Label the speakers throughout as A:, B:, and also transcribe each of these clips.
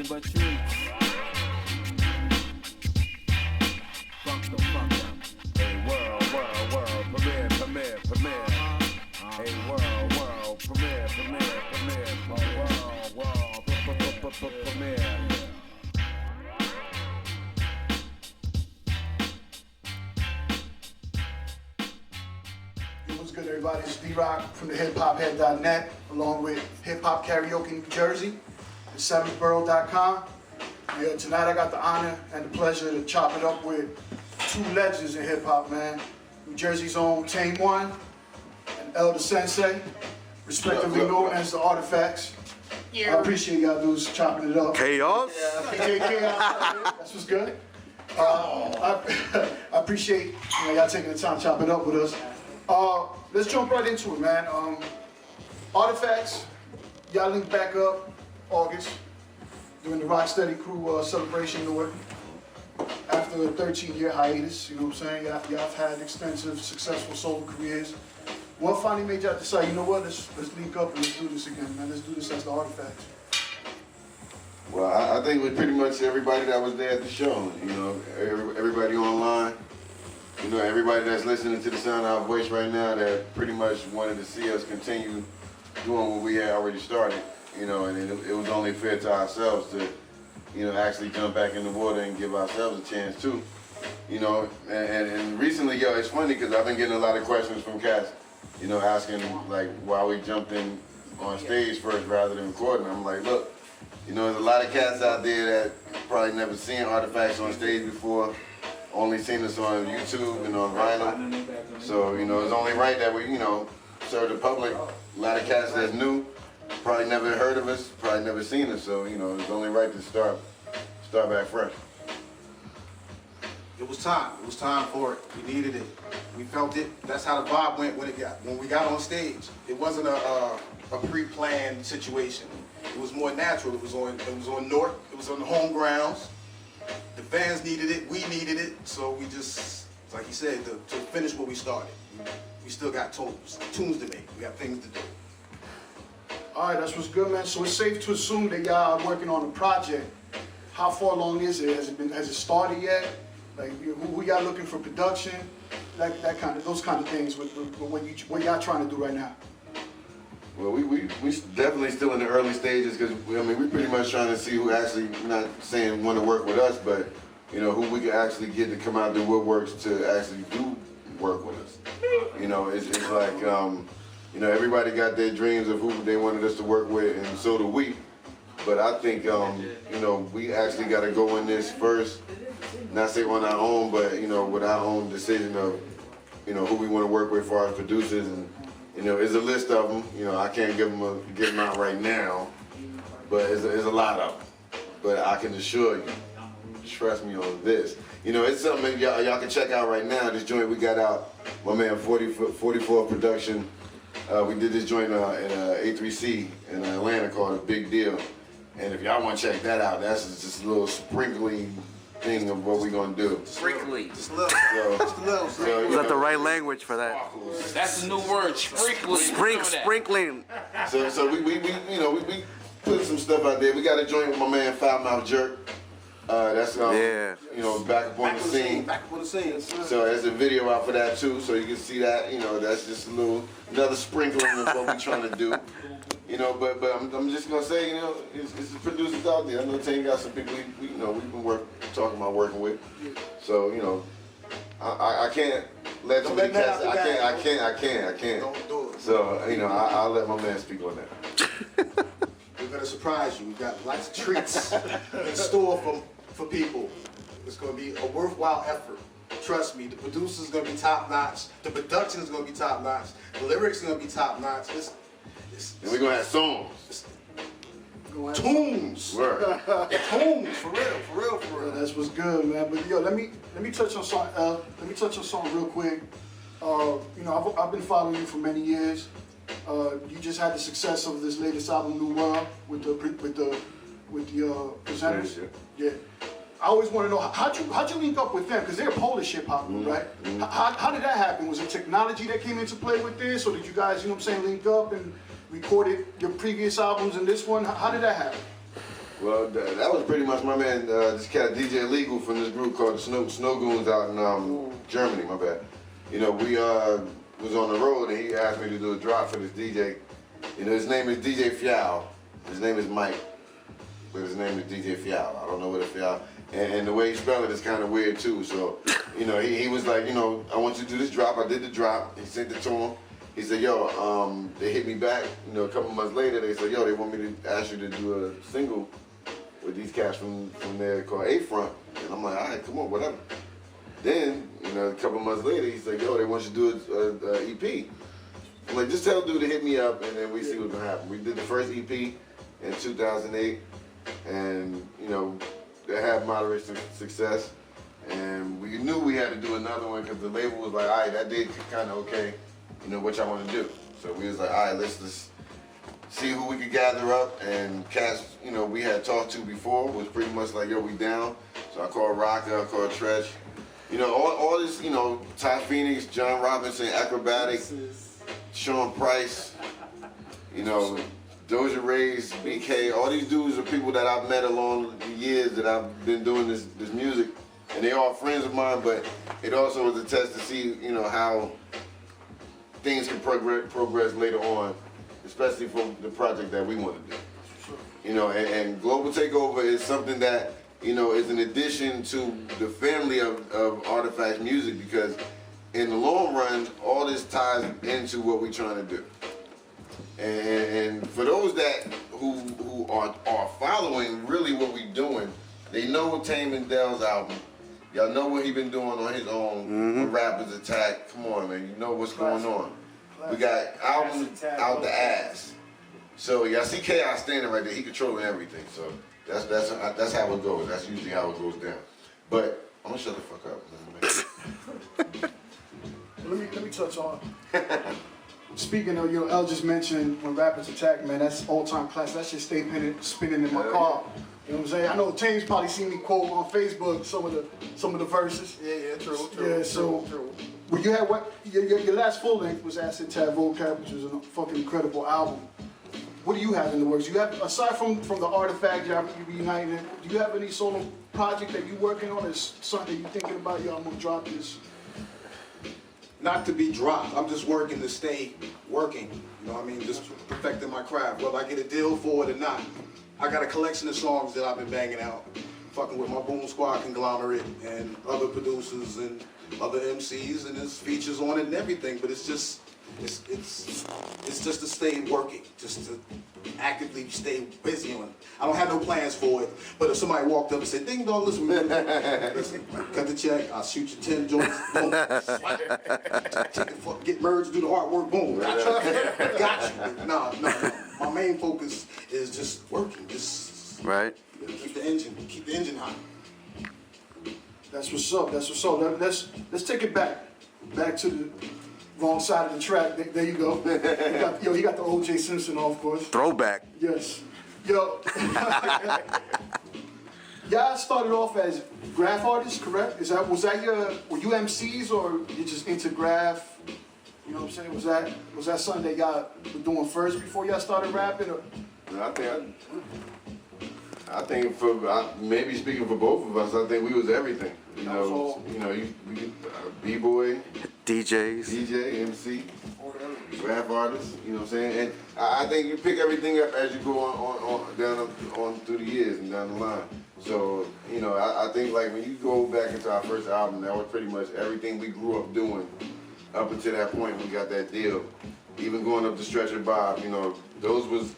A: nothing but treats. Fuck the fuck up. Hey, world, premiere. Hey, world, premiere. World, premiere.
B: What's good, everybody? It's D-Rock from the hiphophead.net, along with Hip Hop Karaoke New Jersey, the 7thborough.com. Tonight I got the honor and the pleasure to chop it up with two legends in hip-hop, man. New Jersey's own Tame One and Elder Sensei, respectively known as the Artifacts. I appreciate y'all dudes chopping it up.
C: Chaos?
B: Yeah, Chaos. That's what's good. I appreciate y'all taking the time to chop it up with us. Let's jump right into it, man. Artifacts, y'all linked back up August during the Rocksteady Crew celebration tour. After a 13-year hiatus, you know what I'm saying? Y'all have had extensive, successful solo careers. What finally made y'all decide, you know what, let's link up and let's do this again, man. Let's do this as the Artifacts.
D: Well, I think with pretty much everybody that was there at the show, you know, everybody online, you know, everybody that's listening to the sound of our voice right now that pretty much wanted to see us continue doing what we had already started, you know, and it was only fair to ourselves to, you know, actually jump back in the water and give ourselves a chance too, you know, and recently, yo, it's funny because I've been getting a lot of questions from cats, you know, asking like why we jumped in on stage first rather than recording. I'm like, look, you know, there's a lot of cats out there that probably never seen Artifacts on stage before, only seen us on YouTube and on vinyl. So, you know, it's only right that we, you know, serve the public. A lot of cats that's new, probably never heard of us, probably never seen us. So, you know, it's only right to start back fresh.
E: It was time. It was time for it. We needed it. We felt it. That's how the vibe went when we got on stage. It wasn't a pre-planned situation. It was more natural. It was on North. It was on the home grounds. The fans needed it. We needed it. So we just, like you said, to finish what we started. We still got tunes to make. We got things to do.
B: All right, that's what's good, man. So it's safe to assume that y'all are working on a project. How far along is it? Has it started yet? Like, who y'all looking for production? Those kind of things with what y'all trying to do right now.
D: Well, we definitely still in the early stages because, I mean, we pretty much trying to see who actually, not saying want to work with us, but, you know, who we can actually get to come out the woodworks to actually do work with us. You know, it's like, you know, everybody got their dreams of who they wanted us to work with, and so do we. But I think, you know, we actually got to go in this first, not say on our own, but, you know, with our own decision of, you know, who we want to work with for our producers. And, you know, there's a list of them. You know, I can't give them out right now, but there's a lot of them. But I can assure you, trust me on this. You know, it's something y'all can check out right now. This joint we got out, my man 44 production. We did this joint in A3C in Atlanta called A Big Deal. And if y'all want to check that out, that's just a little sprinkling thing of what we're going to do.
C: Sprinkly.
E: Just a little.
C: Is that the right language for that?
A: That's the new word, sprinkling.
C: Sprinkling.
D: So we you know, we put some stuff out there. We got a joint with my man Foul Mouth Jerk. That's you know, back up on the scene.
E: Back up on the scene.
D: So there's a video out for that too, so you can see that. You know, that's just another sprinkling of what we're trying to do. You know, but I'm just gonna say, you know, it's the producers out there. I know Tane got some people we've been talking about working with. So, you know, I can't let too many cats. I can't.
E: Don't do it.
D: So, you know, I'll let my man speak on that.
E: We're gonna surprise you. We've got lots of treats in store for people. It's gonna be a worthwhile effort. Trust me, the producer's gonna be top notch. The production is gonna be top notch. The lyrics are gonna be top notch.
D: And we're gonna have songs.
E: Tunes.
D: Word.
E: Tunes, for real.
B: That's what's good, man. But yo, let me touch on something. Let me touch on something real quick. You know, I've been following you for many years. You just had the success of this latest album, New World, with the presenters. Yeah. I always want to know how'd you link up with them, because they're Polish hip hop, right? How did that happen? Was it technology that came into play with this, or did you guys, you know what I'm saying, link up and recorded your previous albums and this one? How did that happen?
D: Well, that was pretty much my man, this cat DJ Legal from this group called the Snow Goons out in Germany, my bad. You know, we was on the road and he asked me to do a drop for this DJ. You know, his name is DJ Fial. His name is Mike, but his name is DJ Fial. I don't know what a Fial. And the way he spelled it is kind of weird too. So, you know, he was like, you know, I want you to do this drop. I did the drop. He sent it to him. He said, yo, they hit me back, you know, a couple months later. They said, yo, they want me to ask you to do a single with these cats from there called A-Front. And I'm like, all right, come on, whatever. Then, you know, a couple months later, he said, yo, they want you to do an EP. I'm like, just tell dude to hit me up and then we see what's gonna happen. We did the first EP in 2008 and, you know, they had moderate success. And we knew we had to do another one because the label was like, all right, that did kind of okay. You know, what y'all want to do. So we was like, all right, let's just see who we could gather up. And cats, you know, we had talked to before was pretty much like, yo, we down. So I called Rocka, I called Tretch. You know, all this, you know, Ty Phoenix, John Robinson, Acrobatic, Sean Price, you know, Doja Ray's, BK, all these dudes are people that I've met along the years that I've been doing this music. And they all friends of mine, but it also was a test to see, you know, how things can progress later on, especially for the project that we want to do. You know, and Global Takeover is something that, you know, is an addition to the family of Artifacts music because in the long run, all this ties into what we're trying to do. And for those that who are following really what we're doing, they know Tame and Dell's album. Y'all know what he been doing on his own with Rappers Attack. Come on, man, you know what's going on. We got albums out the ass. So y'all see Chaos standing right there. He controlling everything. So that's how it goes. That's usually how it goes down. But I'm gonna shut the fuck up.
B: Let me touch on. Speaking of, you know, El just mentioned when Rappers Attack, man, that's all-time classic. That shit stay spinning in my car. You know what I'm saying? I know Tame's probably seen me quote on Facebook some of the verses.
E: Yeah, true.
B: Yeah, so well, you had what your last full length was Acid Tab Vocab, which was a fucking incredible album. What do you have in the works? You have, aside from the Artifact job you reunited, do you have any solo project that you working on? Is something that you thinking about? Yo, I'm gonna drop this.
E: Not to be dropped. I'm just working to stay working. You know what I mean? Just perfecting my craft, whether I get a deal for it or not. I got a collection of songs that I've been banging out, fucking with my Boom Squad conglomerate and other producers and other MCs, and there's features on it and everything. But it's just to stay working, just to actively stay busy on it. I don't have no plans for it, but if somebody walked up and said, "Ding dong, listen, cut the check, I'll shoot you 10 joints, boom, get merged, do the artwork, boom, got you. No. My main focus is just working, just
C: Right.
E: keep the engine hot.
B: That's what's up. Let's take it back to the wrong side of the track. There you go. He got the O.J. Simpson on, of course.
C: Throwback.
B: Yes. Yo. Y'all started off as graph artists, correct? Were you MCs or you just into graph? You know what I'm saying? Was that something that y'all were doing first before y'all started rapping? Or?
D: No, I think maybe speaking for both of us, I think we was everything. You know, B-boy, DJ, MC, rap artist. You know what I'm saying? And I think you pick everything up as you go on through the years and down the line. So you know, I think like when you go back into our first album, that was pretty much everything we grew up doing up until that point we got that deal. Even going up to Stretcher Bob, you know, those was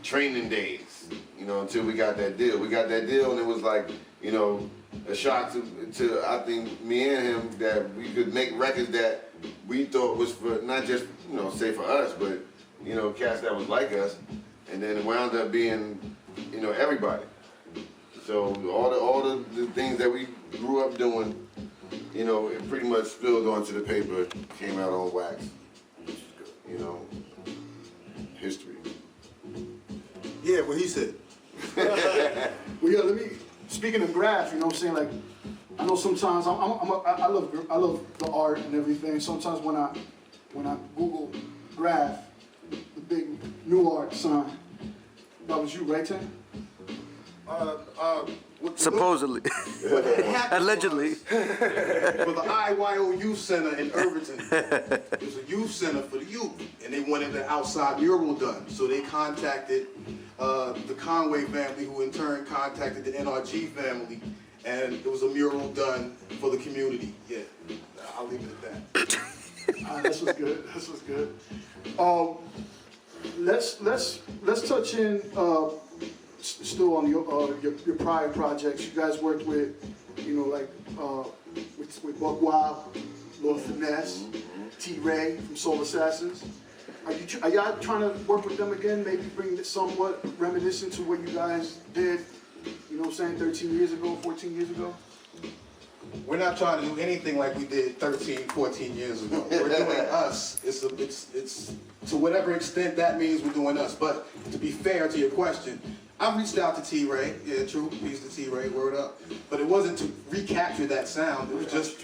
D: training days. You know, until we got that deal. We got that deal, and it was like, you know, a shock to I think me and him that we could make records that we thought was for not just, you know, say for us, but you know, cats that was like us, and then it wound up being, you know, everybody. So all the things that we grew up doing, you know, it pretty much spilled onto the paper, came out on wax. You know, history.
E: Yeah, what he said.
B: Well, yeah, speaking of graph, you know what I'm saying? Like, I know sometimes I love the art and everything. Sometimes when I Google graph, the big new art sign, that was you, right, Tim?
E: with the-
C: Supposedly.
E: what had happened
C: Allegedly.
E: was, for the IYO Youth Center in Irvington, it was a youth center for the youth, and they wanted an outside mural done. So they contacted the Conway family, who in turn contacted the NRG family, and it was a mural done for the community. Yeah, I'll leave it at that.
B: This was good. This was good. Let's touch in still on your prior projects. You guys worked with, like with Buck Wild, Lord Finesse, T-Ray from Soul Assassins. Are y'all trying to work with them again? Maybe bring it somewhat reminiscent to what you guys did, 13 years ago, 14 years ago?
E: We're not trying to do anything like we did 13, 14 years ago. We're doing us. It's to whatever extent that means we're doing us. But to be fair to your question, I reached out to T-Ray. Yeah, true. Peace to T-Ray. Word up. But it wasn't to recapture that sound. It was just,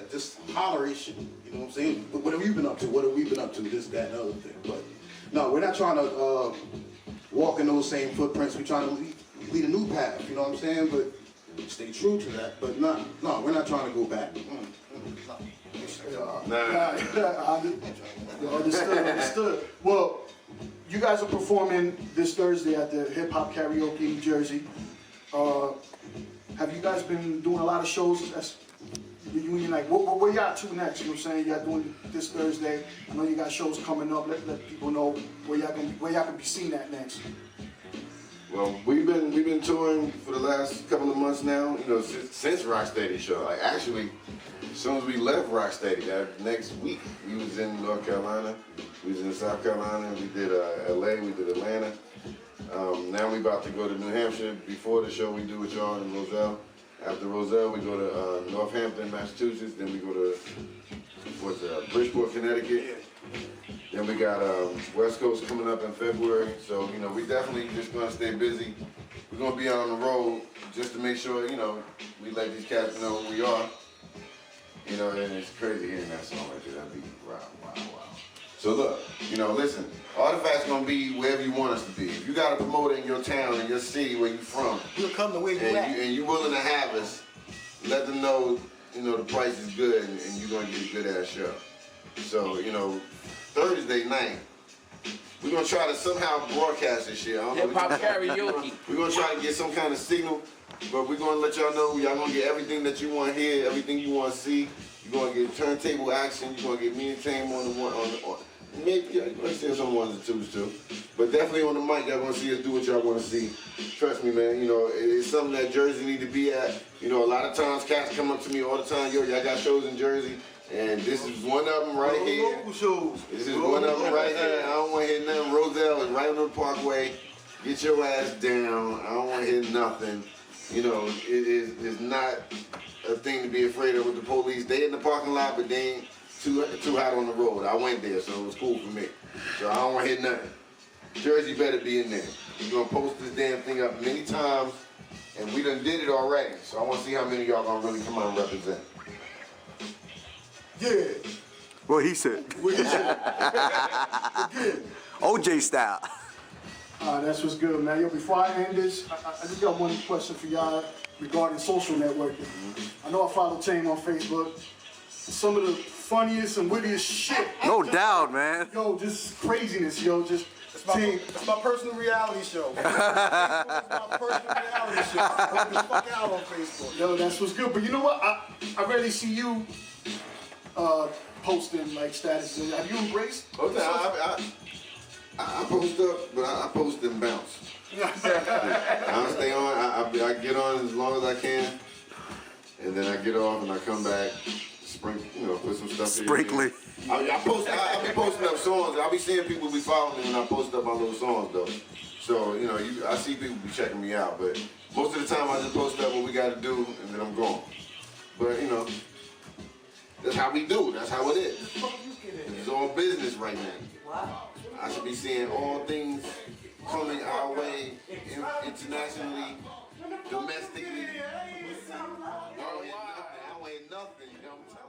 E: just hollery shit. You know what I'm saying? What have you been up to? What have we been up to? This, that, and other thing. But no, we're not trying to walk in those same footprints. We're trying to lead a new path. You know what I'm saying? But stay true to that, but no, we're not trying to go back.
B: Understood. Well, you guys are performing this Thursday at the Hip Hop Karaoke in New Jersey. Have you guys been doing a lot of shows as the union? Like, where y'all to next? You know what I'm saying? Y'all doing this Thursday. I know you got shows coming up. Let people know where y'all can be seen at next.
D: Well, we've been touring for the last couple of months now, since Rocksteady show. Like, actually, as soon as we left Rocksteady, that next week, we was in North Carolina, we was in South Carolina, we did LA, we did Atlanta. Now we about to go to New Hampshire. Before the show, we do with y'all in Roselle. After Roselle, we go to Northampton, Massachusetts. Then we go to Bridgeport, Connecticut. Then we got West Coast coming up in February, so we definitely just gonna stay busy. We're gonna be on the road just to make sure we let these cats know who we are. And it's crazy hearing that song right there. That'd be wow. So look, listen, Artifact's gonna be wherever you want us to be. If you got a promoter in your town, in your city, where you from,
E: We'll come the way you at.
D: and you willing to have us, let them know the price is good and you're gonna get a good ass show. So Thursday night, we're gonna try to somehow broadcast this shit. I don't know.
A: Hip Hop Karaoke.
D: We're gonna try to get some kind of signal, but we're gonna let y'all know y'all gonna get everything that you want to hear, everything you want to see. You're gonna get turntable action. You're gonna get me and Tame on the one on maybe you're gonna see us on ones and twos too, but definitely on the mic y'all gonna see us do what y'all want to see. Trust me, man. It's something that Jersey need to be at. A lot of times cats come up to me all the time. Yo, y'all got shows in Jersey. And this is one of them right here. This is one of them right here. I don't want to hear nothing. Roselle is right on the Parkway. Get your ass down. I don't want to hear nothing. It's not a thing to be afraid of with the police. They in the parking lot, but they ain't too hot on the road. I went there, so it was cool for me. So I don't want to hear nothing. Jersey better be in there. We're going to post this damn thing up many times, and we done did it already. So I want to see how many of y'all going to really come out and represent.
B: Yeah.
C: What he said. OJ style.
B: That's what's good, man. Yo, before I end this, I just got one question for y'all regarding social networking. I know I follow Tame on Facebook. Some of the funniest and wittiest shit.
C: No doubt, man.
B: Yo, just craziness, yo. Just Tame.
E: It's my personal reality show. It's my personal reality show. I the fuck out on Facebook.
B: Yo, that's what's good. But you know what? I rarely see you posting like statuses. Have you embraced?
D: Okay, I post up, but I post and bounce. I don't stay on. I get on as long as I can, and then I get off and I come back, put some stuff.
C: Sprinkly.
D: I be posting up songs. I be seeing people be following me when I post up my little songs though. So I see people be checking me out, but most of the time I just post up what we got to do, and then I'm gone. But that's how we do. That's how it is. It's all business right now. I should be seeing all things coming our way internationally, domestically. I don't hear nothing. You know what I'm saying?